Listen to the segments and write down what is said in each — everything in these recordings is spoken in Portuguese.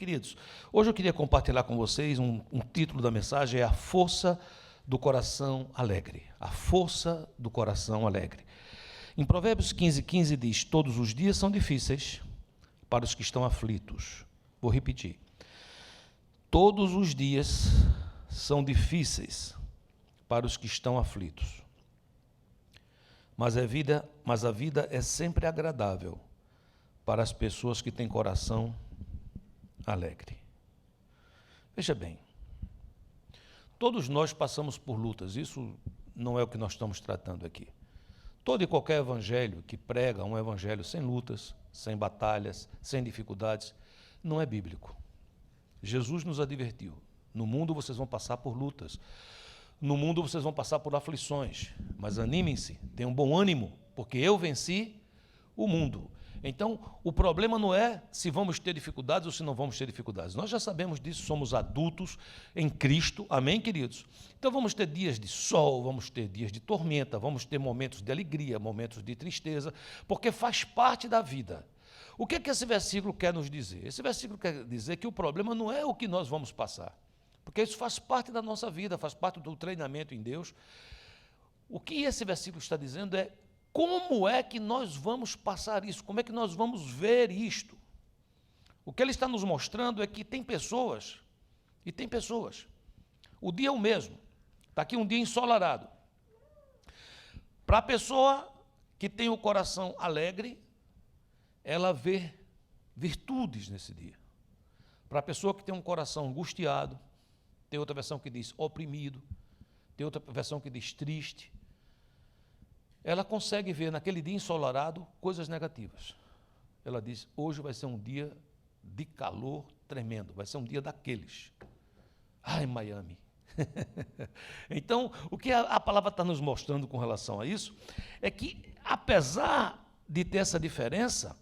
Queridos, hoje eu queria compartilhar com vocês um título da mensagem, é A Força do Coração Alegre. A Força do Coração Alegre. Em Provérbios 15:15 diz, todos os dias são difíceis para os que estão aflitos. Vou repetir. Todos os dias são difíceis para os que estão aflitos. Mas a vida é sempre agradável para as pessoas que têm coração alegre. Veja bem, todos nós passamos por lutas, isso não é o que nós estamos tratando aqui. Todo e qualquer evangelho que prega um evangelho sem lutas, sem batalhas, sem dificuldades, não é bíblico. Jesus nos advertiu, no mundo vocês vão passar por lutas, no mundo vocês vão passar por aflições, mas animem-se, tenham bom ânimo, porque eu venci o mundo. Então, o problema não é se vamos ter dificuldades ou se não vamos ter dificuldades. Nós já sabemos disso, somos adultos em Cristo, amém, queridos? Então, vamos ter dias de sol, vamos ter dias de tormenta, vamos ter momentos de alegria, momentos de tristeza, porque faz parte da vida. O que é que esse versículo quer nos dizer? Esse versículo quer dizer que o problema não é o que nós vamos passar, porque isso faz parte da nossa vida, faz parte do treinamento em Deus. O que esse versículo está dizendo é como é que nós vamos passar isso? Como é que nós vamos ver isto? O que ele está nos mostrando é que tem pessoas, e tem pessoas. O dia é o mesmo. Está aqui um dia ensolarado. Para a pessoa que tem o coração alegre, ela vê virtudes nesse dia. Para a pessoa que tem um coração angustiado, tem outra versão que diz oprimido, tem outra versão que diz triste, ela consegue ver naquele dia ensolarado coisas negativas. Ela diz, hoje vai ser um dia de calor tremendo, vai ser um dia daqueles. Ai, Miami. Então, o que a palavra está nos mostrando com relação a isso, é que, apesar de ter essa diferença,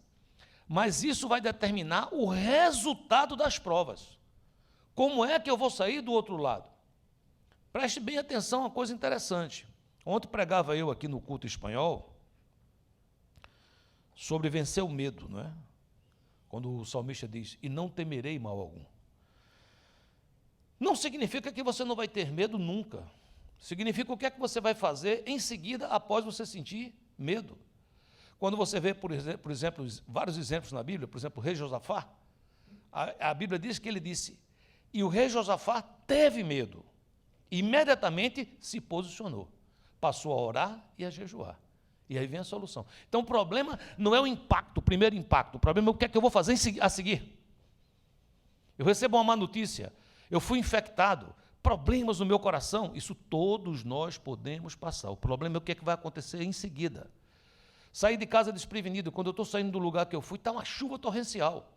mas isso vai determinar o resultado das provas. Como é que eu vou sair do outro lado? Preste bem atenção a uma coisa interessante. Ontem pregava eu aqui no culto espanhol sobre vencer o medo, não é? Quando o salmista diz, e não temerei mal algum. Não significa que você não vai ter medo nunca. Significa o que é que você vai fazer em seguida, após você sentir medo. Quando você vê, por exemplo, vários exemplos na Bíblia, por exemplo, o rei Josafá, a Bíblia diz que ele disse, e o rei Josafá teve medo, imediatamente se posicionou. Passou a orar e a jejuar. E aí vem a solução. Então, o problema não é o impacto, o primeiro impacto. O problema é o que é que eu vou fazer a seguir. Eu recebo uma má notícia. Eu fui infectado. Problemas no meu coração. Isso todos nós podemos passar. O problema é o que é que vai acontecer em seguida. Saí de casa desprevenido. Quando eu estou saindo do lugar que eu fui, está uma chuva torrencial.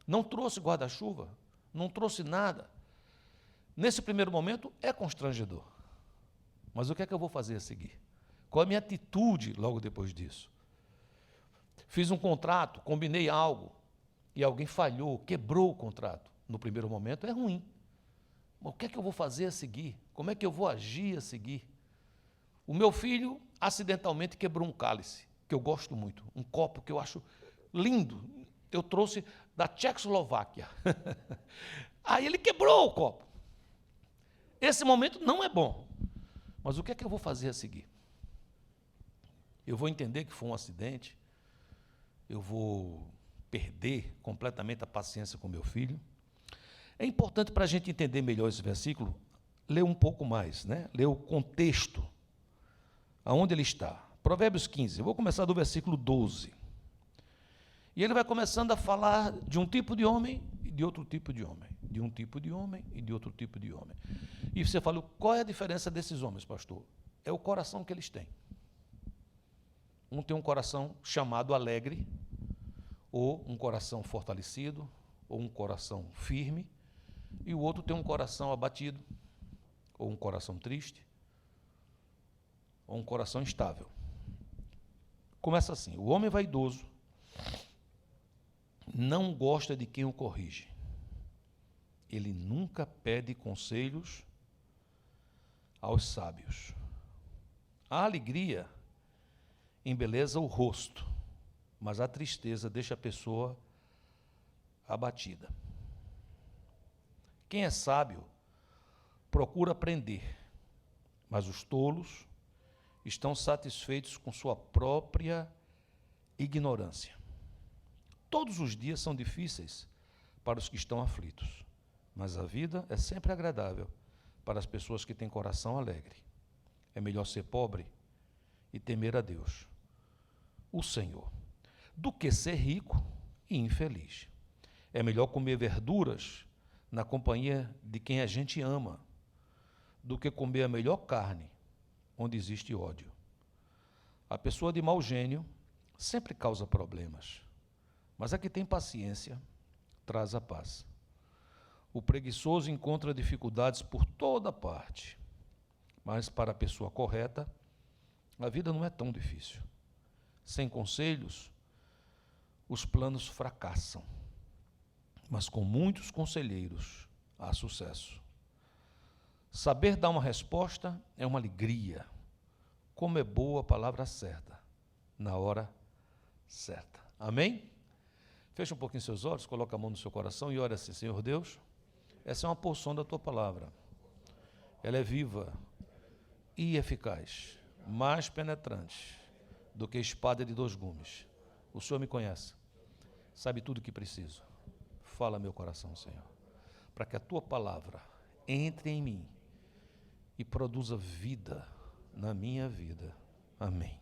Não trouxe guarda-chuva. Não trouxe nada. Nesse primeiro momento, é constrangedor. Mas o que é que eu vou fazer a seguir? Qual a minha atitude logo depois disso? Fiz um contrato, combinei algo, e alguém falhou, quebrou o contrato. No primeiro momento é ruim. Mas o que é que eu vou fazer a seguir? Como é que eu vou agir a seguir? O meu filho acidentalmente quebrou um cálice, que eu gosto muito, um copo que eu acho lindo. Eu trouxe da Tchecoslováquia. Aí ele quebrou o copo. Esse momento não é bom. Mas o que é que eu vou fazer a seguir? Eu vou entender que foi um acidente, eu vou perder completamente a paciência com meu filho. É importante para a gente entender melhor esse versículo, ler um pouco mais, né? Ler o contexto, aonde ele está. Provérbios 15, eu vou começar do versículo 12. E ele vai começando a falar de um tipo de homem e de outro tipo de homem, de um tipo de homem e de outro tipo de homem. E você fala, qual é a diferença desses homens, pastor? É o coração que eles têm. Um tem um coração chamado alegre, ou um coração fortalecido, ou um coração firme, e o outro tem um coração abatido, ou um coração triste, ou um coração instável. Começa assim, o homem vaidoso não gosta de quem o corrige. Ele nunca pede conselhos aos sábios. A alegria embeleza o rosto, mas a tristeza deixa a pessoa abatida. Quem é sábio procura aprender, mas os tolos estão satisfeitos com sua própria ignorância. Todos os dias são difíceis para os que estão aflitos, mas a vida é sempre agradável para as pessoas que têm coração alegre. É melhor ser pobre e temer a Deus, o Senhor, do que ser rico e infeliz. É melhor comer verduras na companhia de quem a gente ama, do que comer a melhor carne, onde existe ódio. A pessoa de mau gênio sempre causa problemas, mas a que tem paciência traz a paz. O preguiçoso encontra dificuldades por toda parte, mas para a pessoa correta, a vida não é tão difícil. Sem conselhos, os planos fracassam, mas com muitos conselheiros há sucesso. Saber dar uma resposta é uma alegria. Como é boa a palavra certa, na hora certa. Amém? Feche um pouquinho seus olhos, coloca a mão no seu coração e ore assim: Senhor Deus, essa é uma porção da Tua palavra. Ela é viva e eficaz, mais penetrante do que espada de 2 gumes. O Senhor me conhece, sabe tudo o que preciso. Fala meu coração, Senhor, para que a Tua palavra entre em mim e produza vida na minha vida. Amém.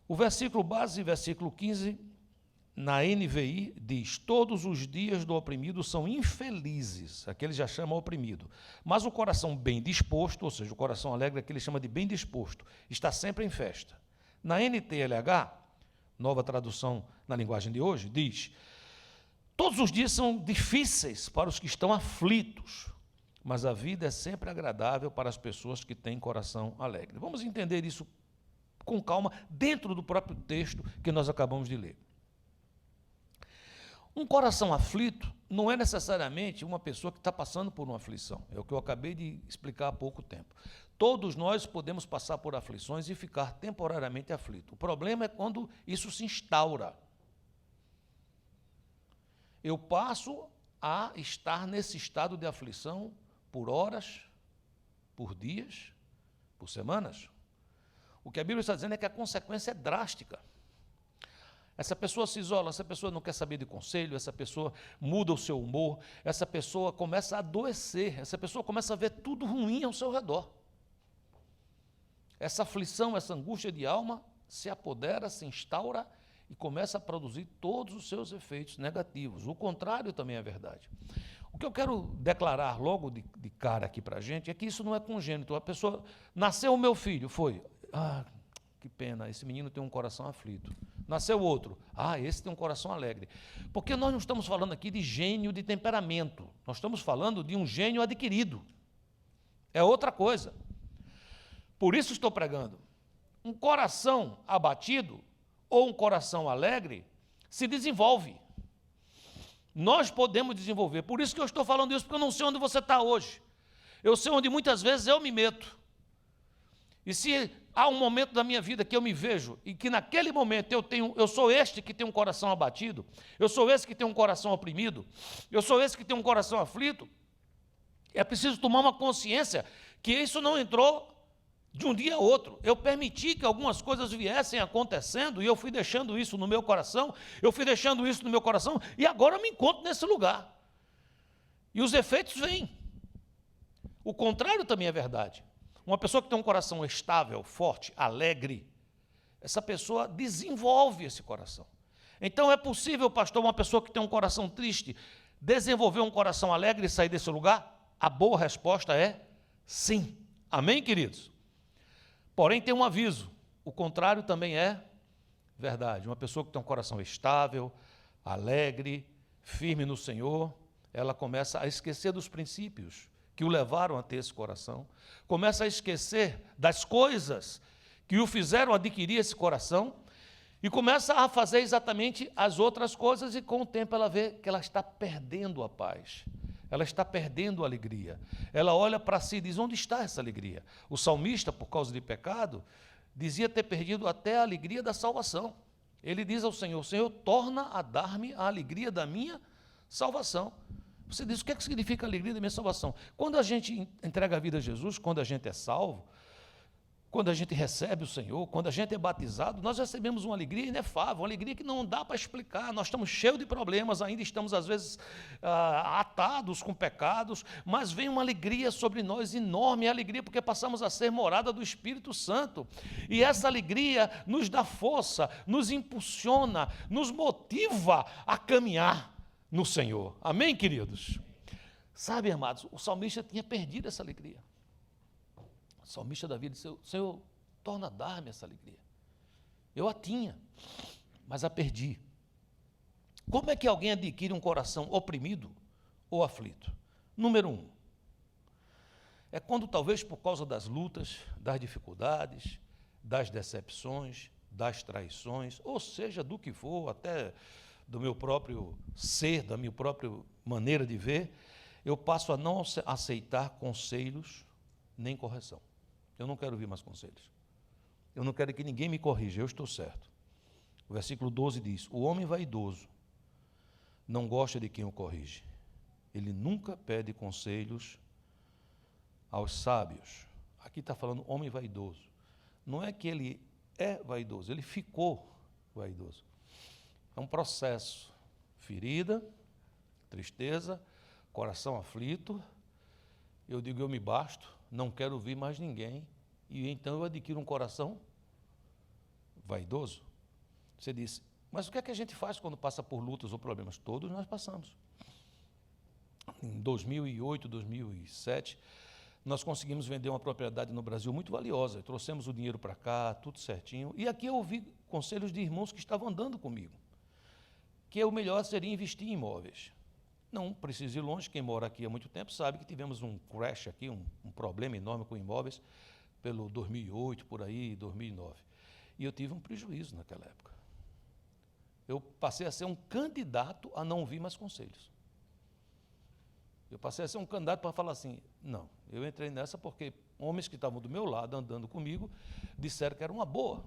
O versículo base, versículo 15, na NVI, diz: todos os dias do oprimido são infelizes, aqui ele já chama oprimido, mas o coração bem disposto, ou seja, o coração alegre, aqui ele chama de bem disposto, está sempre em festa. Na NTLH, nova tradução na linguagem de hoje, diz: todos os dias são difíceis para os que estão aflitos, mas a vida é sempre agradável para as pessoas que têm coração alegre. Vamos entender isso com calma dentro do próprio texto que nós acabamos de ler. Um coração aflito não é necessariamente uma pessoa que está passando por uma aflição. É o que eu acabei de explicar há pouco tempo. Todos nós podemos passar por aflições e ficar temporariamente aflito. O problema é quando isso se instaura. Eu passo a estar nesse estado de aflição por horas, por dias, por semanas. O que a Bíblia está dizendo é que a consequência é drástica. Essa pessoa se isola, essa pessoa não quer saber de conselho, essa pessoa muda o seu humor, essa pessoa começa a adoecer, essa pessoa começa a ver tudo ruim ao seu redor. Essa aflição, essa angústia de alma se apodera, se instaura e começa a produzir todos os seus efeitos negativos. O contrário também é verdade. O que eu quero declarar logo de cara aqui para a gente é que isso não é congênito. A pessoa, nasceu o meu filho, foi, que pena, esse menino tem um coração aflito. Nasceu outro, esse tem um coração alegre. Porque nós não estamos falando aqui de gênio de temperamento, nós estamos falando de um gênio adquirido. É outra coisa. Por isso estou pregando. Um coração abatido ou um coração alegre se desenvolve. Nós podemos desenvolver. Por isso que eu estou falando isso, porque eu não sei onde você está hoje. Eu sei onde muitas vezes eu me meto. E se há um momento da minha vida que eu me vejo e que naquele momento eu sou este que tem um coração abatido, eu sou esse que tem um coração oprimido, eu sou esse que tem um coração aflito, é preciso tomar uma consciência que isso não entrou de um dia a outro. Eu permiti que algumas coisas viessem acontecendo e eu fui deixando isso no meu coração, e agora eu me encontro nesse lugar. E os efeitos vêm. O contrário também é verdade. Uma pessoa que tem um coração estável, forte, alegre, essa pessoa desenvolve esse coração. Então é possível, pastor, uma pessoa que tem um coração triste, desenvolver um coração alegre e sair desse lugar? A boa resposta é sim. Amém, queridos? Porém, tem um aviso, o contrário também é verdade. Uma pessoa que tem um coração estável, alegre, firme no Senhor, ela começa a esquecer dos princípios que o levaram a ter esse coração, começa a esquecer das coisas que o fizeram adquirir esse coração e começa a fazer exatamente as outras coisas, e com o tempo ela vê que ela está perdendo a paz. Ela está perdendo a alegria. Ela olha para si e diz: onde está essa alegria? O salmista, por causa de pecado, dizia ter perdido até a alegria da salvação. Ele diz ao Senhor: Senhor, torna a dar-me a alegria da minha salvação. Você diz, o que é que significa a alegria da minha salvação? Quando a gente entrega a vida a Jesus, quando a gente é salvo, quando a gente recebe o Senhor, quando a gente é batizado, nós recebemos uma alegria inefável, uma alegria que não dá para explicar. Nós estamos cheios de problemas, ainda estamos, às vezes, atados com pecados, mas vem uma alegria sobre nós enorme, alegria porque passamos a ser morada do Espírito Santo. E essa alegria nos dá força, nos impulsiona, nos motiva a caminhar no Senhor. Amém, queridos? Sabe, amados, o salmista tinha perdido essa alegria. O salmista Davi disse, Senhor, torna a dar-me essa alegria. Eu a tinha, mas a perdi. Como é que alguém adquire um coração oprimido ou aflito? Número 1, é quando talvez por causa das lutas, das dificuldades, das decepções, das traições, ou seja, do que for, até do meu próprio ser, da minha própria maneira de ver, eu passo a não aceitar conselhos nem correção. Eu não quero ouvir mais conselhos. Eu não quero que ninguém me corrija, eu estou certo. O versículo 12 diz, o homem vaidoso não gosta de quem o corrige. Ele nunca pede conselhos aos sábios. Aqui está falando homem vaidoso. Não é que ele é vaidoso, ele ficou vaidoso. É um processo. Ferida, tristeza, coração aflito. Eu digo, eu me basto, não quero ouvir mais ninguém, e então eu adquiro um coração vaidoso. Você disse, mas o que é que a gente faz quando passa por lutas ou problemas? Todos nós passamos. Em 2008, 2007, nós conseguimos vender uma propriedade no Brasil muito valiosa, trouxemos o dinheiro para cá, tudo certinho, e aqui eu ouvi conselhos de irmãos que estavam andando comigo, que o melhor seria investir em imóveis. Não precisa ir longe, quem mora aqui há muito tempo sabe que tivemos um crash aqui, um problema enorme com imóveis, pelo 2008, por aí, 2009. E eu tive um prejuízo naquela época. Eu passei a ser um candidato a não ouvir mais conselhos. Eu passei a ser um candidato para falar assim, não, eu entrei nessa porque homens que estavam do meu lado, andando comigo, disseram que era uma boa.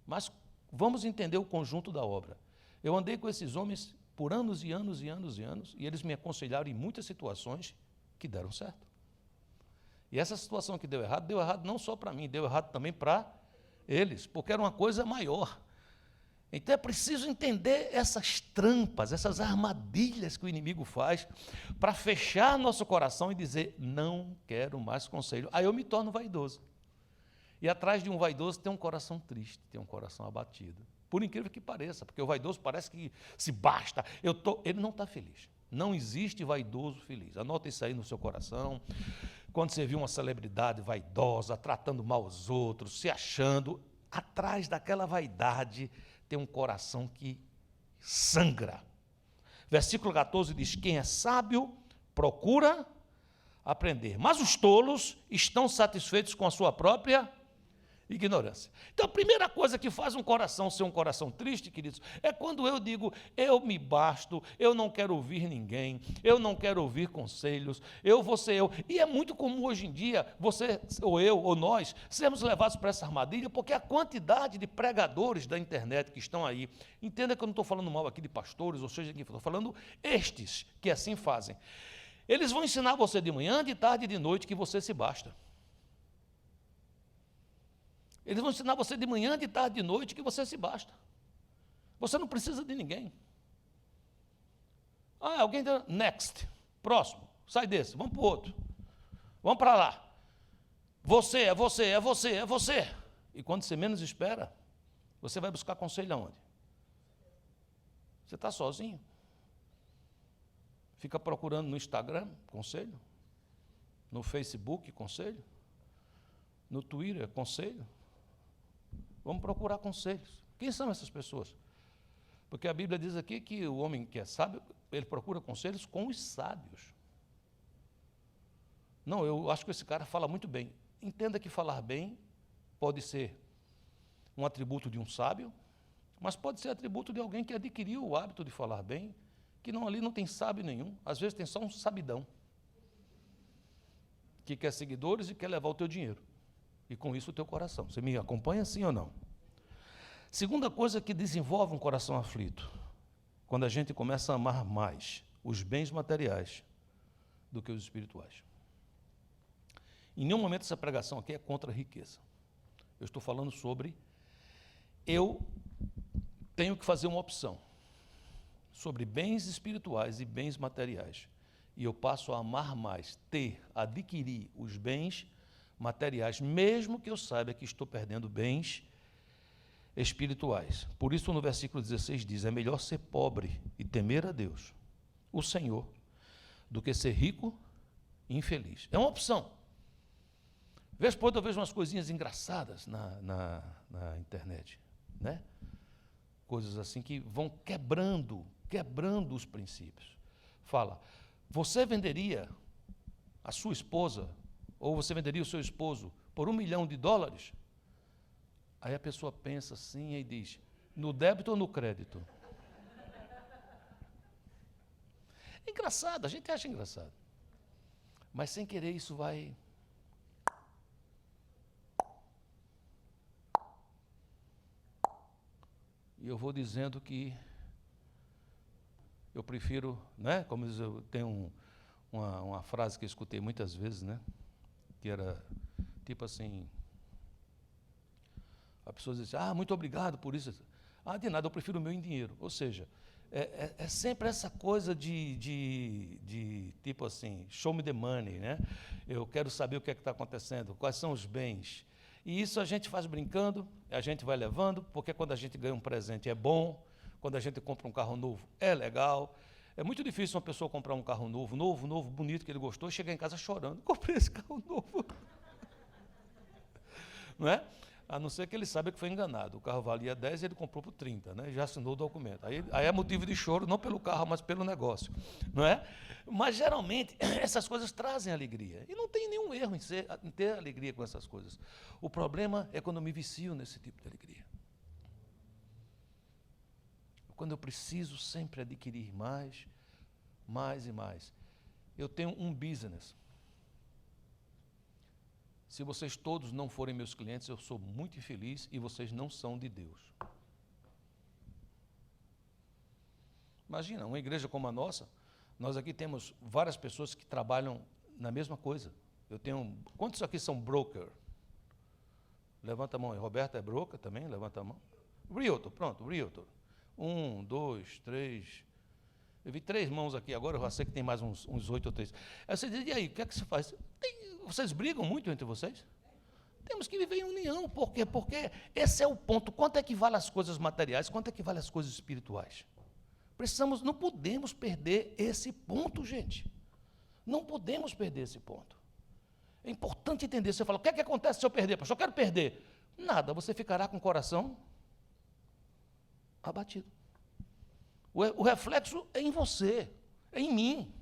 Mas vamos entender o conjunto da obra. Eu andei com esses homens por anos e anos e anos e anos, e eles me aconselharam em muitas situações que deram certo. E essa situação que deu errado não só para mim, deu errado também para eles, porque era uma coisa maior. Então é preciso entender essas trampas, essas armadilhas que o inimigo faz para fechar nosso coração e dizer, não quero mais conselho. Aí eu me torno vaidoso. E atrás de um vaidoso tem um coração triste, tem um coração abatido. Por incrível que pareça, porque o vaidoso parece que se basta, ele não está feliz. Não existe vaidoso feliz. Anota isso aí no seu coração. Quando você viu uma celebridade vaidosa, tratando mal os outros, se achando, atrás daquela vaidade tem um coração que sangra. Versículo 14 diz, quem é sábio procura aprender, mas os tolos estão satisfeitos com a sua própria ignorância. Então, a primeira coisa que faz um coração ser um coração triste, queridos, é quando eu digo, eu me basto, eu não quero ouvir ninguém, eu não quero ouvir conselhos, eu vou ser eu. E é muito comum hoje em dia, você, ou eu, ou nós, sermos levados para essa armadilha, porque a quantidade de pregadores da internet que estão aí, entenda que eu não estou falando mal aqui de pastores, ou seja, estou falando estes que assim fazem. Eles vão ensinar você de manhã, de tarde e de noite que você se basta. Eles vão ensinar você de manhã, de tarde, de noite, que você se basta. Você não precisa de ninguém. Ah, alguém deu next, próximo, sai desse, vamos para o outro. Vamos para lá. Você, é você, é você, é você. E quando você menos espera, você vai buscar conselho aonde? Você está sozinho. Fica procurando no Instagram, conselho. No Facebook, conselho. No Twitter, conselho. Vamos procurar conselhos. Quem são essas pessoas? Porque a Bíblia diz aqui que o homem que é sábio, ele procura conselhos com os sábios. Não, eu acho que esse cara fala muito bem. Entenda que falar bem pode ser um atributo de um sábio, mas pode ser atributo de alguém que adquiriu o hábito de falar bem, que não, ali não tem sábio nenhum, às vezes tem só um sabidão, que quer seguidores e quer levar o teu dinheiro. E com isso o teu coração. Você me acompanha sim ou não? Segunda coisa que desenvolve um coração aflito, quando a gente começa a amar mais os bens materiais do que os espirituais. Em nenhum momento essa pregação aqui é contra a riqueza. Eu estou falando sobre eu tenho que fazer uma opção sobre bens espirituais e bens materiais. E eu passo a amar mais, adquirir os bens materiais, mesmo que eu saiba que estou perdendo bens espirituais. Por isso, no versículo 16 diz, é melhor ser pobre e temer a Deus, o Senhor, do que ser rico e infeliz. É uma opção. Vez por outra eu vejo umas coisinhas engraçadas na internet, né? Coisas assim que vão quebrando os princípios. Fala, você venderia a sua esposa, ou você venderia o seu esposo por $1 milhão? Aí a pessoa pensa assim e diz, no débito ou no crédito? É engraçado, a gente acha engraçado. Mas sem querer isso vai... E eu vou dizendo que eu prefiro, né? Como eu tenho uma frase que eu escutei muitas vezes, né? Que era tipo assim, a pessoa diz, muito obrigado por isso. De nada, eu prefiro o meu em dinheiro. Ou seja, é sempre essa coisa de tipo assim, show me the money, né? Eu quero saber o que é que está acontecendo, quais são os bens. E isso a gente faz brincando, a gente vai levando, porque quando a gente ganha um presente é bom, quando a gente compra um carro novo é legal. É muito difícil uma pessoa comprar um carro novo, bonito, que ele gostou, e chegar em casa chorando, comprei esse carro novo. Não é? A não ser que ele saiba que foi enganado. O carro valia 10 e ele comprou por 30, né? Já assinou o documento. Aí é motivo de choro, não pelo carro, mas pelo negócio. Não é? Mas, geralmente, essas coisas trazem alegria. E não tem nenhum erro em ter alegria com essas coisas. O problema é quando eu me vicio nesse tipo de alegria. Quando eu preciso sempre adquirir mais e mais. Eu tenho um business. Se vocês todos não forem meus clientes, eu sou muito infeliz e vocês não são de Deus. Imagina, uma igreja como a nossa, nós aqui temos várias pessoas que trabalham na mesma coisa. Eu tenho... Quantos aqui são broker? Levanta a mão aí. Roberto é broker também? Levanta a mão. Realtor, pronto, realtor. 1, 2, 3... Eu vi 3 mãos aqui agora, eu já sei que tem mais uns 8 ou 3. Aí você diz, e aí, o que é que se faz? Vocês brigam muito entre vocês? Temos que viver em união. Por quê? Porque esse é o ponto. Quanto é que vale as coisas materiais? Quanto é que vale as coisas espirituais? Não podemos perder esse ponto, gente. Não podemos perder esse ponto. É importante entender. Você fala, o que é que acontece se eu perder? Pastor, eu quero perder. Nada, você ficará com o coração abatido. O reflexo é em você, é em mim.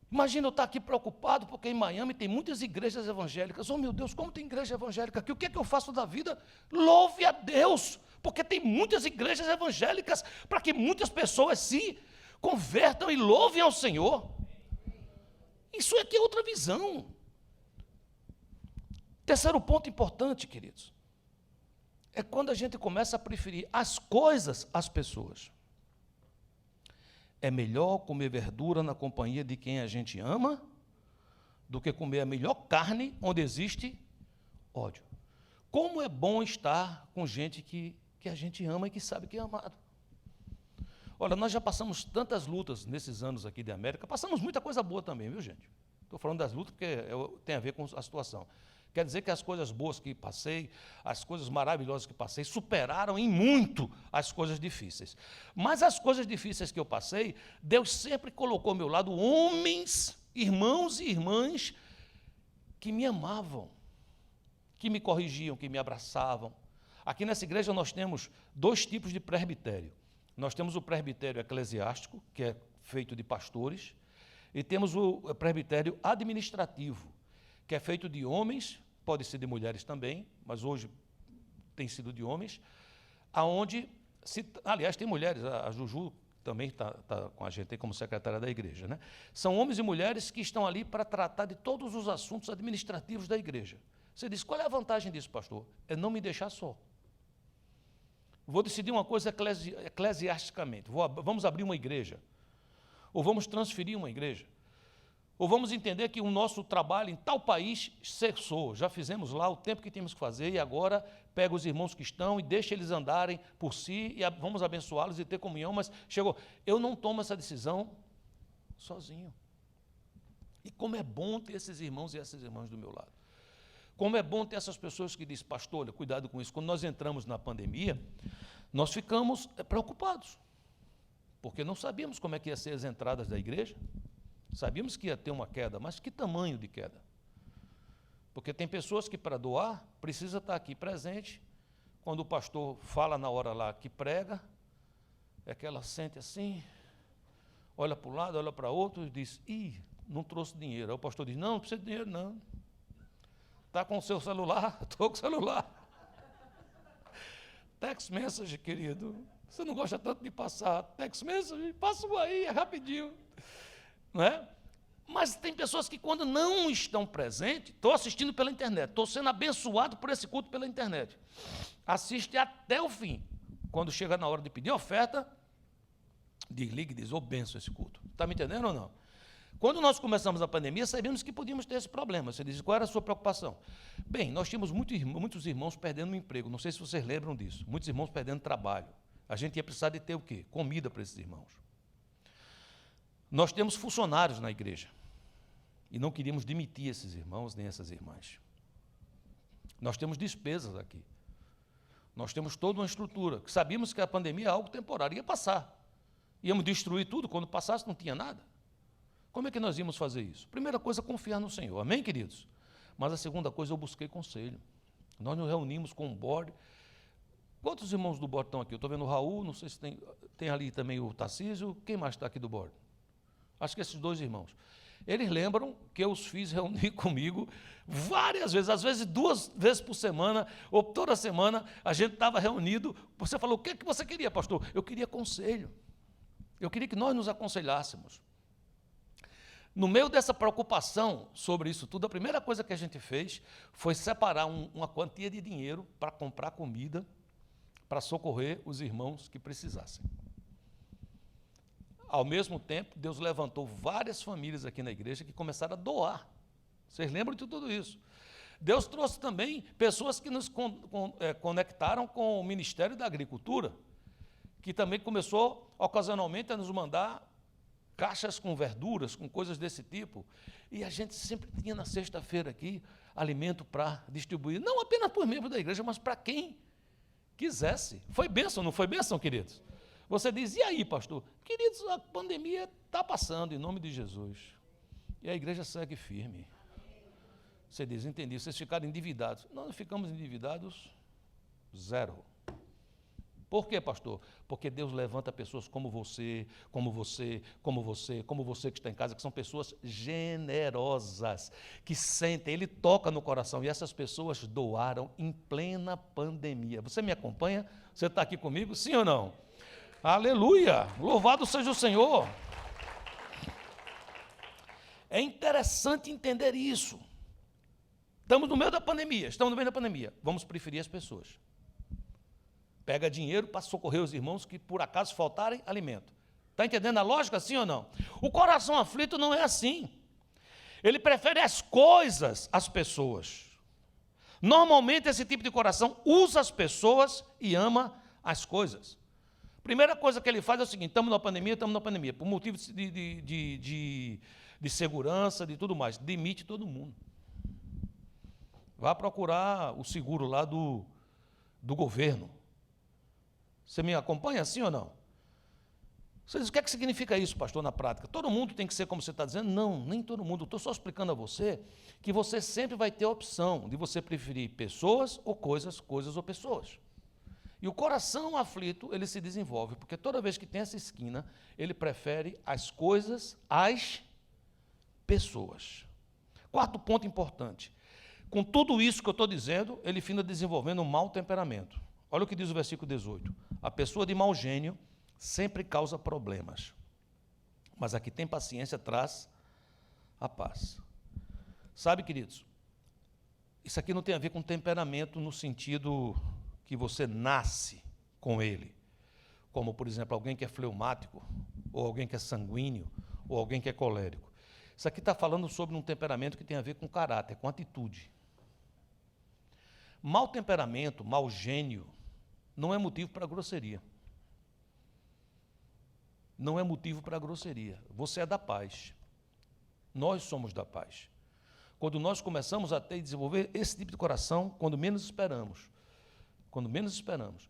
Imagina eu estar aqui preocupado, porque em Miami tem muitas igrejas evangélicas. Oh, meu Deus, como tem igreja evangélica aqui? O que é que eu faço da vida? Louve a Deus, porque tem muitas igrejas evangélicas para que muitas pessoas se convertam e louvem ao Senhor. Isso aqui é outra visão. Terceiro ponto importante, queridos, é quando a gente começa a preferir as coisas às pessoas. É melhor comer verdura na companhia de quem a gente ama do que comer a melhor carne onde existe ódio. Como é bom estar com gente que a gente ama e que sabe que é amado. Olha, nós já passamos tantas lutas nesses anos aqui de América, passamos muita coisa boa também, viu, gente? Estou falando das lutas porque tem a ver com a situação. Quer dizer que as coisas boas que passei, as coisas maravilhosas que passei, superaram em muito as coisas difíceis. Mas as coisas difíceis que eu passei, Deus sempre colocou ao meu lado homens, irmãos e irmãs que me amavam, que me corrigiam, que me abraçavam. Aqui nessa igreja nós temos 2 tipos de presbitério. Nós temos o presbitério eclesiástico, que é feito de pastores, e temos o presbitério administrativo, que é feito de homens, pode ser de mulheres também, mas hoje tem sido de homens, aonde, aliás, tem mulheres, a Juju também está com a gente aí como secretária da igreja, né? São homens e mulheres que estão ali para tratar de todos os assuntos administrativos da igreja. Você diz, qual é a vantagem disso, pastor? É não me deixar só. Vou decidir uma coisa eclesiasticamente. Vamos abrir uma igreja. Ou vamos transferir uma igreja. Ou vamos entender que o nosso trabalho em tal país cessou. Já fizemos lá o tempo que temos que fazer e agora pega os irmãos que estão e deixa eles andarem por si e vamos abençoá-los e ter comunhão, mas chegou. Eu não tomo essa decisão sozinho. E como é bom ter esses irmãos e essas irmãs do meu lado. Como é bom ter essas pessoas que dizem, pastor, olha, cuidado com isso. Quando nós entramos na pandemia, nós ficamos preocupados, porque não sabíamos como é que ia ser as entradas da igreja, sabíamos que ia ter uma queda, mas que tamanho de queda? Porque tem pessoas que, para doar, precisa estar aqui presente, quando o pastor fala na hora lá que prega, é que ela sente assim, olha para um lado, olha para outro e diz, não trouxe dinheiro. Aí o pastor diz, não precisa de dinheiro, não. Está com o seu celular? Estou com o celular. Text message, querido. Você não gosta tanto de passar text message? Passa aí, é rapidinho. Não é? Mas tem pessoas que, quando não estão presentes, estou assistindo pela internet, estou sendo abençoado por esse culto pela internet. Assiste até o fim. Quando chega na hora de pedir oferta, desliga e diz, benção esse culto. Está me entendendo ou não? Quando nós começamos a pandemia, sabíamos que podíamos ter esse problema. Você diz, qual era a sua preocupação? Bem, nós tínhamos muitos irmãos perdendo o emprego. Não sei se vocês lembram disso. Muitos irmãos perdendo trabalho. A gente ia precisar de ter o quê? Comida para esses irmãos. Nós temos funcionários na igreja. E não queríamos demitir esses irmãos nem essas irmãs. Nós temos despesas aqui. Nós temos toda uma estrutura. Que sabíamos que a pandemia é algo temporário. Ia passar. Íamos destruir tudo. Quando passasse, não tinha nada. Como é que nós íamos fazer isso? Primeira coisa, confiar no Senhor. Amém, queridos? Mas a segunda coisa, eu busquei conselho. Nós nos reunimos com o board. Quantos irmãos do board estão aqui? Eu estou vendo o Raul, não sei se tem ali também o Tarcísio. Quem mais está aqui do board? Acho que esses dois irmãos. Eles lembram que eu os fiz reunir comigo várias vezes, às vezes 2 vezes por semana, ou toda semana, a gente estava reunido. Você falou, o que é que você queria, pastor? Eu queria conselho. Eu queria que nós nos aconselhássemos. No meio dessa preocupação sobre isso tudo, a primeira coisa que a gente fez foi separar uma quantia de dinheiro para comprar comida, para socorrer os irmãos que precisassem. Ao mesmo tempo, Deus levantou várias famílias aqui na igreja que começaram a doar. Vocês lembram de tudo isso? Deus trouxe também pessoas que nos conectaram com o Ministério da Agricultura, que também começou ocasionalmente a nos mandar caixas com verduras, com coisas desse tipo, e a gente sempre tinha na sexta-feira aqui alimento para distribuir, não apenas para os membros da igreja, mas para quem quisesse. Foi bênção, não foi bênção, queridos? Você diz, e aí, pastor? Queridos, a pandemia está passando, em nome de Jesus, e a igreja segue firme. Você diz, entendi, vocês ficaram endividados. Nós ficamos endividados, zero. Por quê, pastor? Porque Deus levanta pessoas como você, como você, como você, como você que está em casa, que são pessoas generosas, que sentem, Ele toca no coração, e essas pessoas doaram em plena pandemia. Você me acompanha? Você está aqui comigo? Sim ou não? Aleluia! Louvado seja o Senhor! É interessante entender isso. Estamos no meio da pandemia, vamos preferir as pessoas. Pega dinheiro para socorrer os irmãos que, por acaso, faltarem alimento. Está entendendo a lógica, sim ou não? O coração aflito não é assim. Ele prefere as coisas às pessoas. Normalmente, esse tipo de coração usa as pessoas e ama as coisas. Primeira coisa que ele faz é o seguinte, estamos na pandemia, por motivo de segurança, de tudo mais, demite todo mundo. Vá procurar o seguro lá do governo. Você me acompanha assim ou não? Você diz, o que é que significa isso, pastor, na prática? Todo mundo tem que ser como você está dizendo? Não, nem todo mundo. Estou só explicando a você que você sempre vai ter a opção de você preferir pessoas ou coisas, coisas ou pessoas. E o coração aflito, ele se desenvolve, porque toda vez que tem essa esquina, ele prefere as coisas às pessoas. Quarto ponto importante. Com tudo isso que eu estou dizendo, ele finda desenvolvendo um mau temperamento. Olha o que diz o versículo 18. A pessoa de mau gênio sempre causa problemas, mas a que tem paciência traz a paz. Sabe, queridos, isso aqui não tem a ver com temperamento no sentido que você nasce com ele. Como, por exemplo, alguém que é fleumático, ou alguém que é sanguíneo, ou alguém que é colérico. Isso aqui está falando sobre um temperamento que tem a ver com caráter, com atitude. Mau temperamento, mau gênio, não é motivo para grosseria. Não é motivo para grosseria. Você é da paz. Nós somos da paz. Quando nós começamos a ter e desenvolver esse tipo de coração, quando menos esperamos,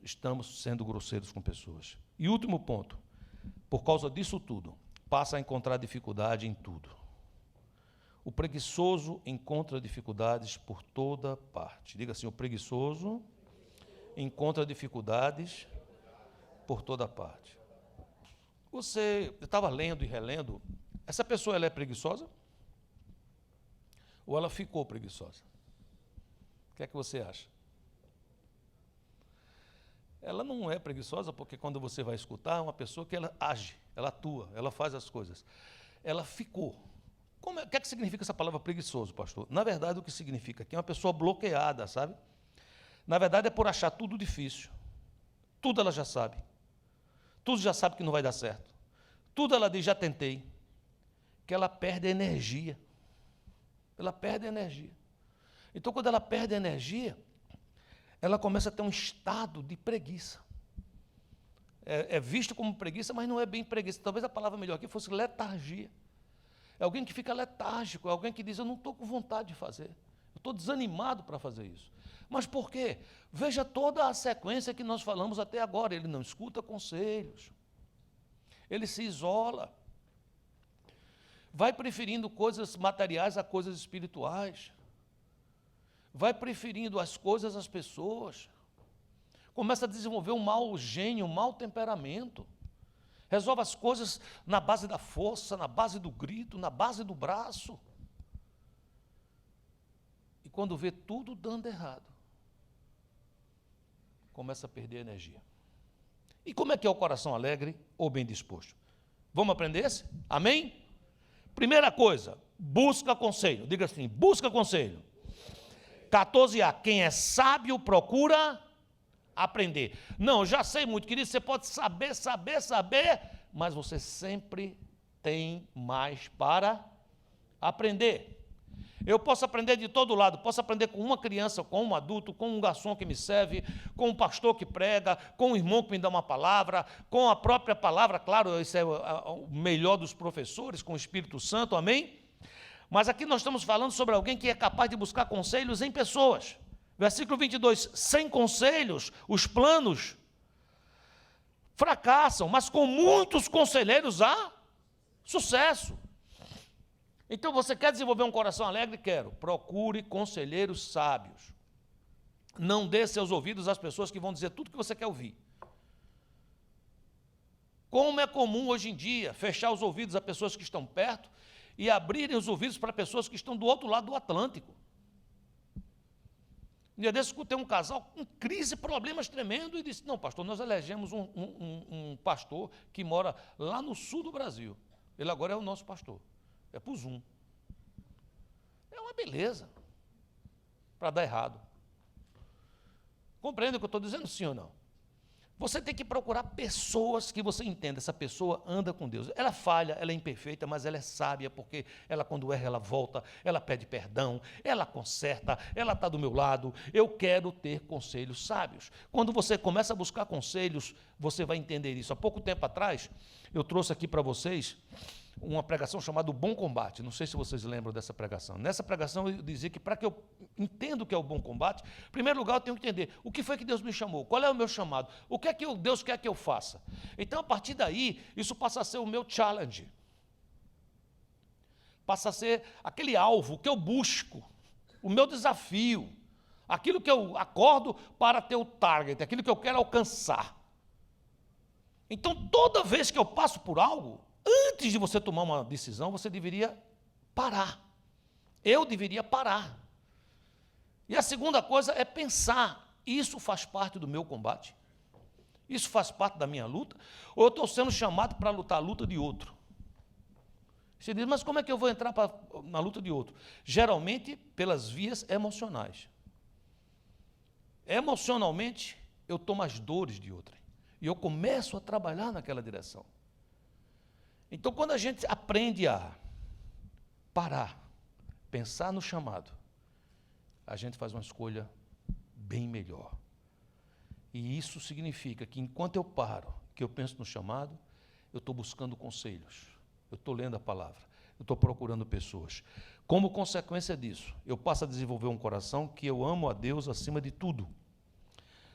estamos sendo grosseiros com pessoas. E último ponto, por causa disso tudo, passa a encontrar dificuldade em tudo. O preguiçoso encontra dificuldades por toda parte. Diga assim, o preguiçoso encontra dificuldades por toda parte. Eu estava lendo e relendo, essa pessoa ela é preguiçosa? Ou ela ficou preguiçosa? O que é que você acha? Ela não é preguiçosa porque quando você vai escutar, é uma pessoa que ela age, ela atua, ela faz as coisas. Ela ficou. O que é que significa essa palavra preguiçoso, pastor? Na verdade, o que significa aqui é uma pessoa bloqueada, sabe? Na verdade, é por achar tudo difícil. Tudo ela já sabe. Tudo já sabe que não vai dar certo. Tudo ela diz, já tentei. Que ela perde a energia. Ela perde a energia. Então, quando ela perde a energia, ela começa a ter um estado de preguiça. É visto como preguiça, mas não é bem preguiça. Talvez a palavra melhor aqui fosse letargia. É alguém que fica letárgico, é alguém que diz, eu não estou com vontade de fazer. Eu estou desanimado para fazer isso. Mas por quê? Veja toda a sequência que nós falamos até agora. Ele não escuta conselhos. Ele se isola. Vai preferindo coisas materiais a coisas espirituais. Vai preferindo as coisas às pessoas. Começa a desenvolver um mau gênio, um mau temperamento. Resolve as coisas na base da força, na base do grito, na base do braço. E quando vê tudo dando errado, começa a perder energia. E como é que é o coração alegre ou bem disposto? Vamos aprender esse? Amém? Primeira coisa, busca conselho. Diga assim, busca conselho. 14a, quem é sábio procura aprender. Não, já sei muito, querido, você pode saber, mas você sempre tem mais para aprender. Eu posso aprender de todo lado, posso aprender com uma criança, com um adulto, com um garçom que me serve, com um pastor que prega, com um irmão que me dá uma palavra, com a própria palavra, claro, esse é o melhor dos professores, com o Espírito Santo, amém? Mas aqui nós estamos falando sobre alguém que é capaz de buscar conselhos em pessoas. Versículo 22, sem conselhos, os planos fracassam, mas com muitos conselheiros há sucesso. Então, você quer desenvolver um coração alegre? Quero. Procure conselheiros sábios. Não dê seus ouvidos às pessoas que vão dizer tudo que você quer ouvir. Como é comum hoje em dia fechar os ouvidos a pessoas que estão perto e abrirem os ouvidos para pessoas que estão do outro lado do Atlântico. Um dia desse, escutei um casal com crise, problemas tremendos, e disse, não, pastor, nós elegemos um pastor que mora lá no sul do Brasil. Ele agora é o nosso pastor. É para o Zoom. É uma beleza para dar errado. Compreende o que eu estou dizendo, sim ou não? Você tem que procurar pessoas que você entenda, essa pessoa anda com Deus. Ela falha, ela é imperfeita, mas ela é sábia, porque ela, quando erra, ela volta, ela pede perdão, ela conserta, ela está do meu lado. Eu quero ter conselhos sábios. Quando você começa a buscar conselhos, você vai entender isso. Há pouco tempo atrás, eu trouxe aqui para vocês uma pregação chamada O Bom Combate. Não sei se vocês lembram dessa pregação. Nessa pregação eu dizia que para que eu entenda o que é o bom combate, em primeiro lugar eu tenho que entender o que foi que Deus me chamou, qual é o meu chamado, o que é que Deus quer que eu faça. Então, a partir daí, isso passa a ser o meu challenge. Passa a ser aquele alvo que eu busco, o meu desafio, aquilo que eu acordo para ter o target, aquilo que eu quero alcançar. Então, toda vez que eu passo por algo, antes de você tomar uma decisão, você deveria parar. Eu deveria parar. E a segunda coisa é pensar, isso faz parte do meu combate? Isso faz parte da minha luta? Ou eu estou sendo chamado para lutar a luta de outro? Você diz, mas como é que eu vou entrar na luta de outro? Geralmente, pelas vias emocionais. Emocionalmente, eu tomo as dores de outrem. E eu começo a trabalhar naquela direção. Então, quando a gente aprende a parar, pensar no chamado, a gente faz uma escolha bem melhor. E isso significa que, enquanto eu paro, que eu penso no chamado, eu estou buscando conselhos, eu estou lendo a palavra, eu estou procurando pessoas. Como consequência disso, eu passo a desenvolver um coração que eu amo a Deus acima de tudo.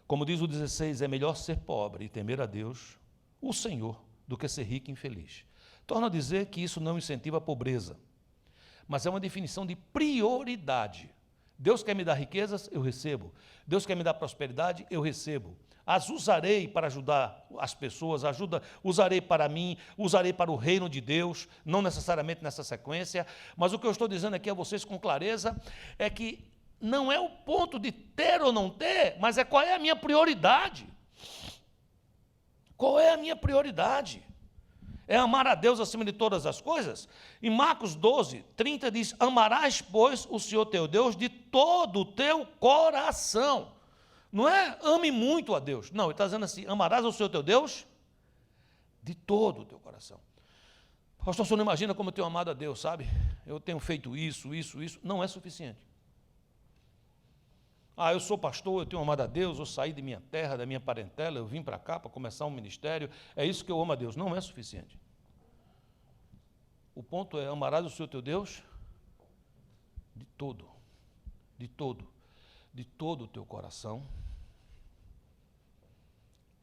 Como diz o 16, é melhor ser pobre e temer a Deus, o Senhor, do que ser rico e infeliz. Torna a dizer que isso não incentiva a pobreza, mas é uma definição de prioridade. Deus quer me dar riquezas, eu recebo. Deus quer me dar prosperidade, eu recebo. As usarei para ajudar as pessoas, usarei para mim, usarei para o reino de Deus, não necessariamente nessa sequência, mas o que eu estou dizendo aqui a vocês com clareza é que não é o ponto de ter ou não ter, mas é qual é a minha prioridade. Qual é a minha prioridade? É amar a Deus acima de todas as coisas? Em Marcos 12, 30 diz, amarás, pois, o Senhor teu Deus de todo o teu coração. Não é ame muito a Deus. Não, ele está dizendo assim, amarás o Senhor teu Deus de todo o teu coração. Pastor, você não imagina como eu tenho amado a Deus, sabe? Eu tenho feito isso. Não é suficiente. Eu sou pastor, eu tenho amado a Deus, eu saí de minha terra, da minha parentela, eu vim para cá para começar um ministério, é isso que eu amo a Deus. Não é suficiente. O ponto é, amarás o Senhor teu Deus de todo o teu coração,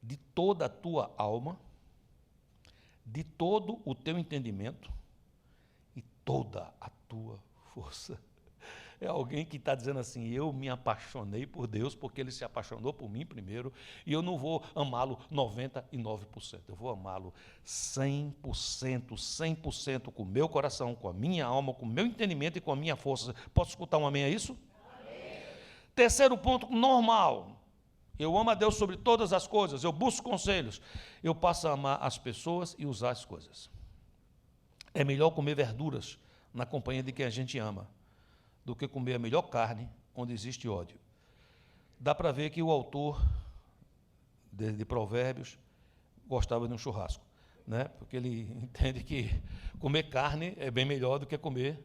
de toda a tua alma, de todo o teu entendimento e toda a tua força. É alguém que está dizendo assim, eu me apaixonei por Deus porque Ele se apaixonou por mim primeiro e eu não vou amá-lo 99%, eu vou amá-lo 100% com o meu coração, com a minha alma, com o meu entendimento e com a minha força. Posso escutar um amém a isso? Amém. Terceiro ponto, normal. Eu amo a Deus sobre todas as coisas, eu busco conselhos, eu passo a amar as pessoas e usar as coisas. É melhor comer verduras na companhia de quem a gente ama do que comer a melhor carne onde existe ódio. Dá para ver que o autor de Provérbios gostava de um churrasco, né? Porque ele entende que comer carne é bem melhor do que comer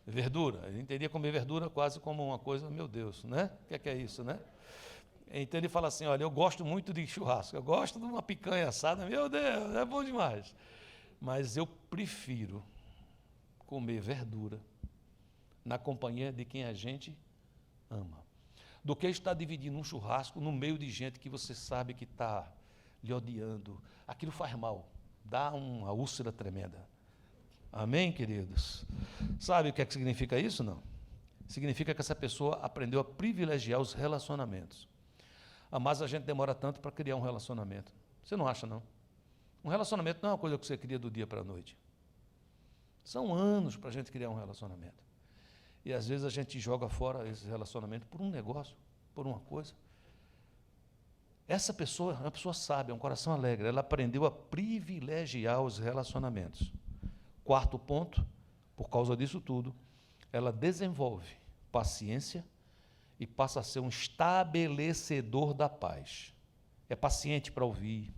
verdura. Ele entendia comer verdura quase como uma coisa, meu Deus, né? O que é isso, né? Então ele fala assim, olha, eu gosto muito de churrasco, eu gosto de uma picanha assada, meu Deus, é bom demais. Mas eu prefiro comer verdura na companhia de quem a gente ama, do que estar dividindo um churrasco no meio de gente que você sabe que está lhe odiando. Aquilo faz mal, dá uma úlcera tremenda. Amém, queridos? Sabe o que é que significa isso? Não. Significa que essa pessoa aprendeu a privilegiar os relacionamentos. Mas a gente demora tanto para criar um relacionamento. Você não acha, não? Um relacionamento não é uma coisa que você cria do dia para a noite. São anos para a gente criar um relacionamento. E às vezes a gente joga fora esse relacionamento por um negócio, por uma coisa. Essa pessoa é uma pessoa sábia, é um coração alegre, ela aprendeu a privilegiar os relacionamentos. Quarto ponto, por causa disso tudo, ela desenvolve paciência e passa a ser um estabelecedor da paz. É paciente para ouvir,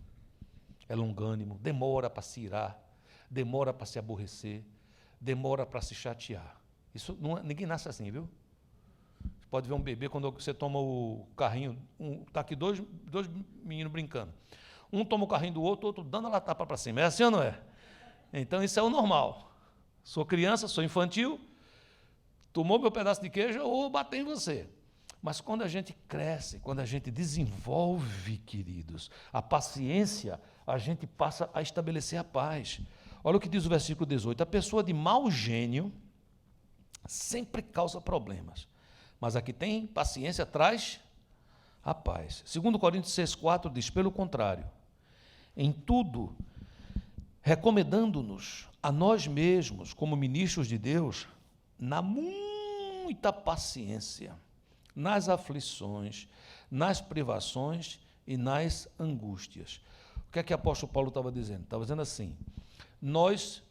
é longânimo, demora para se irar, demora para se aborrecer, demora para se chatear. Isso não, ninguém nasce assim, viu? Você pode ver um bebê quando você toma o carrinho, está aqui dois meninos brincando. Um toma o carrinho do outro, outro dando a tapa para cima. É assim ou não é? Então isso é o normal. Sou criança, sou infantil, tomou meu pedaço de queijo, eu vou bater em você. Mas quando a gente cresce, quando a gente desenvolve, queridos, a paciência, a gente passa a estabelecer a paz. Olha o que diz o versículo 18. A pessoa de mau gênio sempre causa problemas, mas a que tem paciência traz a paz. 2 Coríntios 6,4 diz, pelo contrário, em tudo, recomendando-nos a nós mesmos, como ministros de Deus, na muita paciência, nas aflições, nas privações e nas angústias. O que é que o apóstolo Paulo estava dizendo? Estava dizendo assim, nós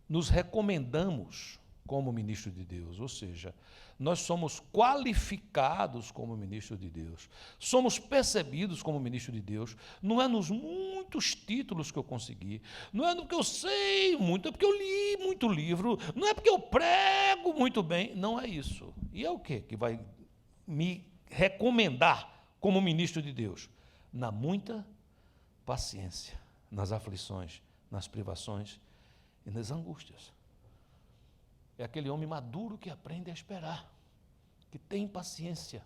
nos recomendamos como ministro de Deus, ou seja, nós somos qualificados como ministro de Deus, somos percebidos como ministro de Deus, não é nos muitos títulos que eu consegui, não é no que eu sei muito, é porque eu li muito livro, não é porque eu prego muito bem, não é isso. E é o quê que vai me recomendar como ministro de Deus? Na muita paciência, nas aflições, nas privações e nas angústias. É aquele homem maduro que aprende a esperar, que tem paciência,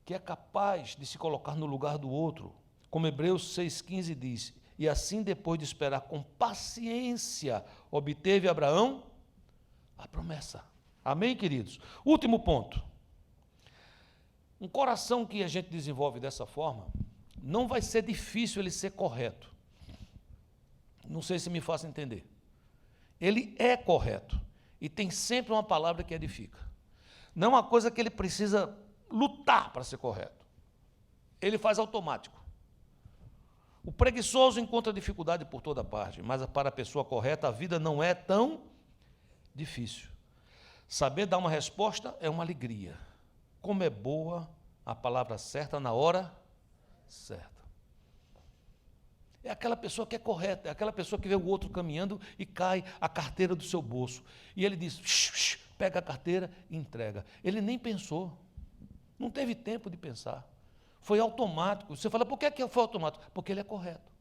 que é capaz de se colocar no lugar do outro, como Hebreus 6,15 diz, e assim depois de esperar com paciência, obteve Abraão a promessa. Amém, queridos? Último ponto. Um coração que a gente desenvolve dessa forma, não vai ser difícil ele ser correto. Não sei se me faço entender. Ele é correto. E tem sempre uma palavra que edifica. Não é uma coisa que ele precisa lutar para ser correto. Ele faz automático. O preguiçoso encontra dificuldade por toda parte, mas para a pessoa correta a vida não é tão difícil. Saber dar uma resposta é uma alegria. Como é boa a palavra certa na hora certa. É aquela pessoa que é correta, é aquela pessoa que vê o outro caminhando e cai a carteira do seu bolso. E ele diz, pega a carteira e entrega. Ele nem pensou, não teve tempo de pensar. Foi automático. Você fala, por que foi automático? Porque ele é correto.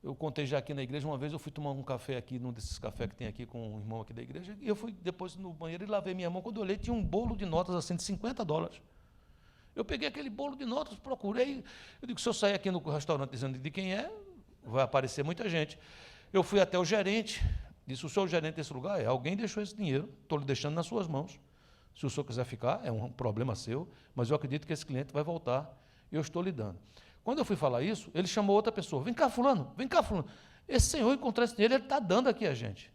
Eu contei já aqui na igreja, uma vez eu fui tomar um café aqui, num desses cafés que tem aqui com um irmão aqui da igreja, e eu fui depois no banheiro e lavei minha mão. Quando eu olhei, tinha um bolo de notas assim de $50. Eu peguei aquele bolo de notas, procurei, eu digo, se eu sair aqui no restaurante dizendo de quem é, vai aparecer muita gente. Eu fui até o gerente, disse, o senhor é o gerente desse lugar? É, alguém deixou esse dinheiro, estou lhe deixando nas suas mãos. Se o senhor quiser ficar, é um problema seu, mas eu acredito que esse cliente vai voltar, e eu estou lhe dando. Quando eu fui falar isso, ele chamou outra pessoa, vem cá fulano, esse senhor encontrou esse dinheiro, ele está dando aqui a gente.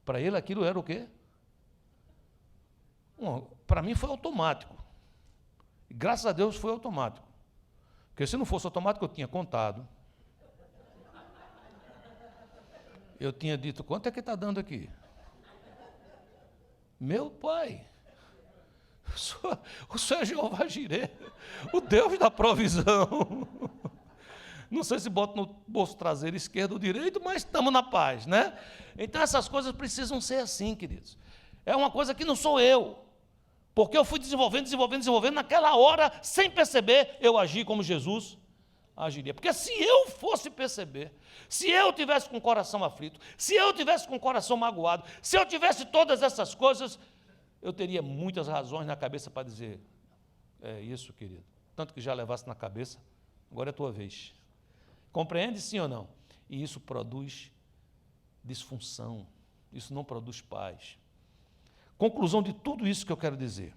Para ele aquilo era o quê? Para mim foi automático. E, graças a Deus foi automático. Porque se não fosse automático, eu tinha contado. Eu tinha dito, quanto é que está dando aqui? Meu pai, o Senhor é Jeová Jireh, o Deus da provisão. Não sei se bota no bolso traseiro esquerdo ou direito, mas estamos na paz, né? Então essas coisas precisam ser assim, queridos. É uma coisa que não sou eu. Porque eu fui desenvolvendo, naquela hora, sem perceber, eu agi como Jesus agiria. Porque se eu fosse perceber, se eu tivesse com o coração aflito, se eu tivesse com o coração magoado, se eu tivesse todas essas coisas, eu teria muitas razões na cabeça para dizer, é isso, querido, tanto que já levasse na cabeça, agora é a tua vez. Compreende, sim ou não? E isso produz disfunção, isso não produz paz. Conclusão de tudo isso que eu quero dizer.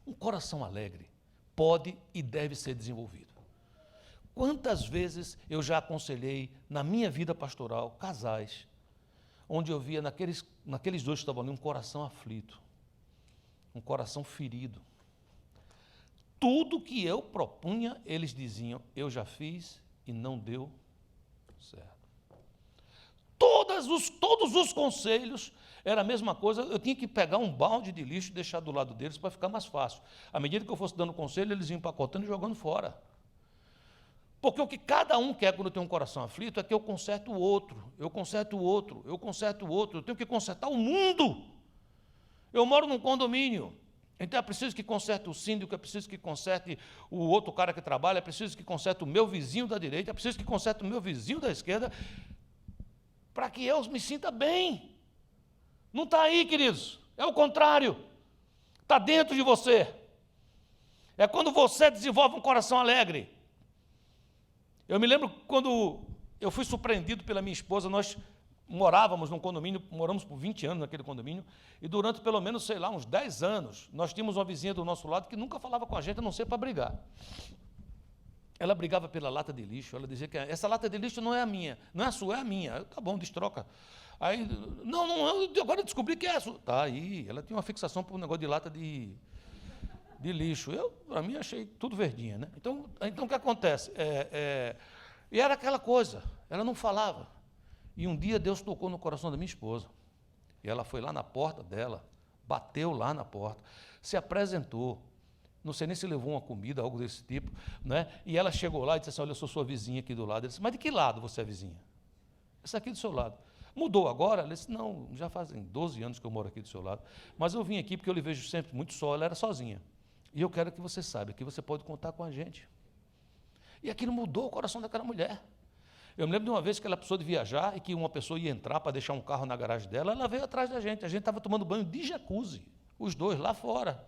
Um coração alegre pode e deve ser desenvolvido. Quantas vezes eu já aconselhei na minha vida pastoral casais, onde eu via naqueles dois que estavam ali um coração aflito, um coração ferido. Tudo que eu propunha, eles diziam, eu já fiz e não deu certo. Todos os conselhos era a mesma coisa, eu tinha que pegar um balde de lixo e deixar do lado deles para ficar mais fácil. À medida que eu fosse dando conselho, eles iam empacotando e jogando fora. Porque o que cada um quer quando tem um coração aflito é que eu conserte o outro, eu tenho que consertar o mundo. Eu moro num condomínio, então é preciso que conserte o síndico, é preciso que conserte o outro cara que trabalha, é preciso que conserte o meu vizinho da direita, é preciso que conserte o meu vizinho da esquerda, para que eu me sinta bem. Não está aí, queridos, é o contrário, está dentro de você. É quando você desenvolve um coração alegre. Eu me lembro quando eu fui surpreendido pela minha esposa, nós morávamos num condomínio, moramos por 20 anos naquele condomínio, e durante pelo menos, sei lá, uns 10 anos, nós tínhamos uma vizinha do nosso lado que nunca falava com a gente, a não ser para brigar. Ela brigava pela lata de lixo, ela dizia que essa lata de lixo não é a minha, não é a sua, é a minha. Eu, tá bom, destroca. Aí, não, agora eu descobri que é a sua. Tá aí, ela tinha uma fixação por um negócio de lata de lixo. Eu, para mim, achei tudo verdinha, né? Então o que acontece? E era aquela coisa, ela não falava. E um dia Deus tocou no coração da minha esposa. E ela foi lá na porta dela, bateu lá na porta, se apresentou. Não sei nem se levou uma comida, algo desse tipo, né? E ela chegou lá e disse assim: olha, eu sou sua vizinha aqui do lado. Ele disse: mas de que lado você é vizinha? Essa aqui do seu lado. Mudou agora? Ela disse: não, já fazem 12 anos que eu moro aqui do seu lado. Mas eu vim aqui porque eu lhe vejo sempre muito só. Ela era sozinha. E eu quero que você saiba que você pode contar com a gente. E aquilo mudou o coração daquela mulher. Eu me lembro de uma vez que ela precisou de viajar e que uma pessoa ia entrar para deixar um carro na garagem dela. Ela veio atrás da gente. A gente estava tomando banho de jacuzzi, os dois lá fora.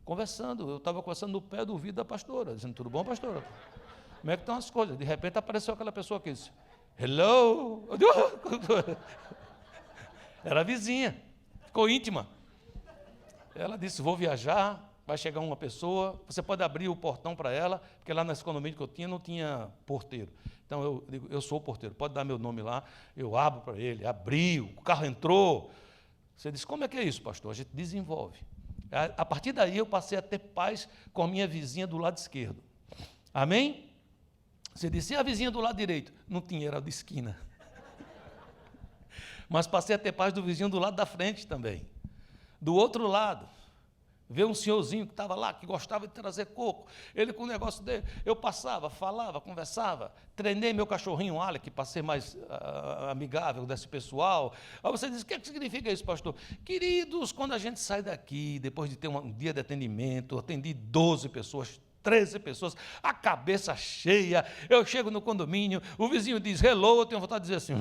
Conversando, eu estava conversando no pé do ouvido da pastora, dizendo: tudo bom, pastora? Como é que estão as coisas? De repente apareceu aquela pessoa que disse: hello! Era a vizinha, ficou íntima. Ela disse: vou viajar, vai chegar uma pessoa, você pode abrir o portão para ela, porque lá nesse condomínio que eu tinha não tinha porteiro. Então eu digo: eu sou o porteiro, pode dar meu nome lá, eu abro para ele, abriu, o carro entrou. Você disse: como é que é isso, pastor? A gente desenvolve. A partir daí eu passei a ter paz com a minha vizinha do lado esquerdo. Amém? Você disse: e a vizinha do lado direito? Não tinha, era de esquina. Mas passei a ter paz do vizinho do lado da frente também. Do outro lado, veio um senhorzinho que estava lá, que gostava de trazer coco. Ele com o negócio dele, eu passava, falava, conversava, treinei meu cachorrinho Alec para ser mais amigável desse pessoal. Aí você diz: o que significa isso, pastor? Queridos, quando a gente sai daqui, depois de ter um dia de atendimento, atendi 12 pessoas, 13 pessoas, a cabeça cheia, eu chego no condomínio, o vizinho diz hello, eu tenho vontade de dizer assim.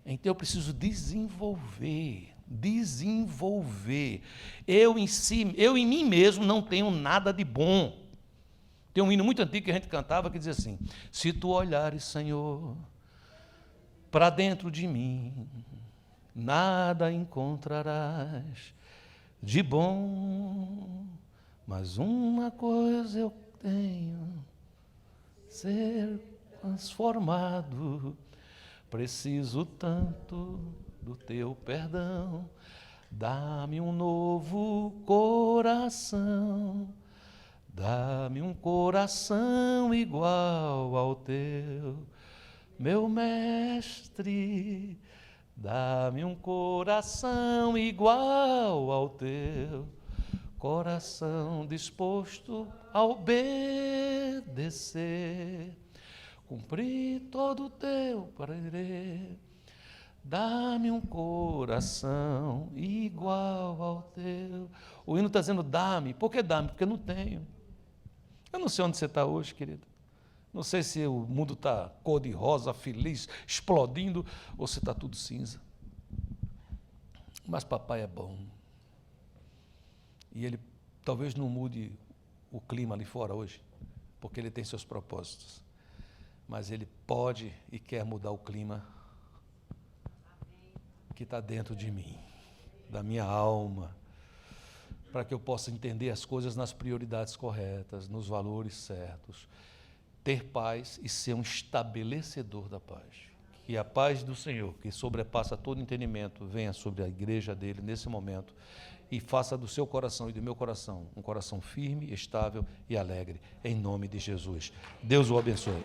Então eu preciso desenvolver. Eu em mim mesmo não tenho nada de bom. Tem um hino muito antigo que a gente cantava que dizia assim: se tu olhares, Senhor, para dentro de mim, nada encontrarás de bom, mas uma coisa eu tenho, ser transformado. Preciso tanto do teu perdão, dá-me um novo coração, dá-me um coração igual ao teu, meu mestre, dá-me um coração igual ao teu, coração disposto a obedecer, cumprir todo o teu querer. Dá-me um coração igual ao teu. O hino está dizendo: dá-me. Por que dá-me? Porque eu não tenho. Eu não sei onde você está hoje, querido. Não sei se o mundo está cor-de-rosa, feliz, explodindo, ou se está tudo cinza. Mas papai é bom. E ele talvez não mude o clima ali fora hoje, porque ele tem seus propósitos. Mas ele pode e quer mudar o clima que está dentro de mim, da minha alma, para que eu possa entender as coisas nas prioridades corretas, nos valores certos, ter paz e ser um estabelecedor da paz. Que a paz do Senhor, que sobrepassa todo entendimento, venha sobre a igreja dele nesse momento e faça do seu coração e do meu coração um coração firme, estável e alegre, em nome de Jesus. Deus o abençoe.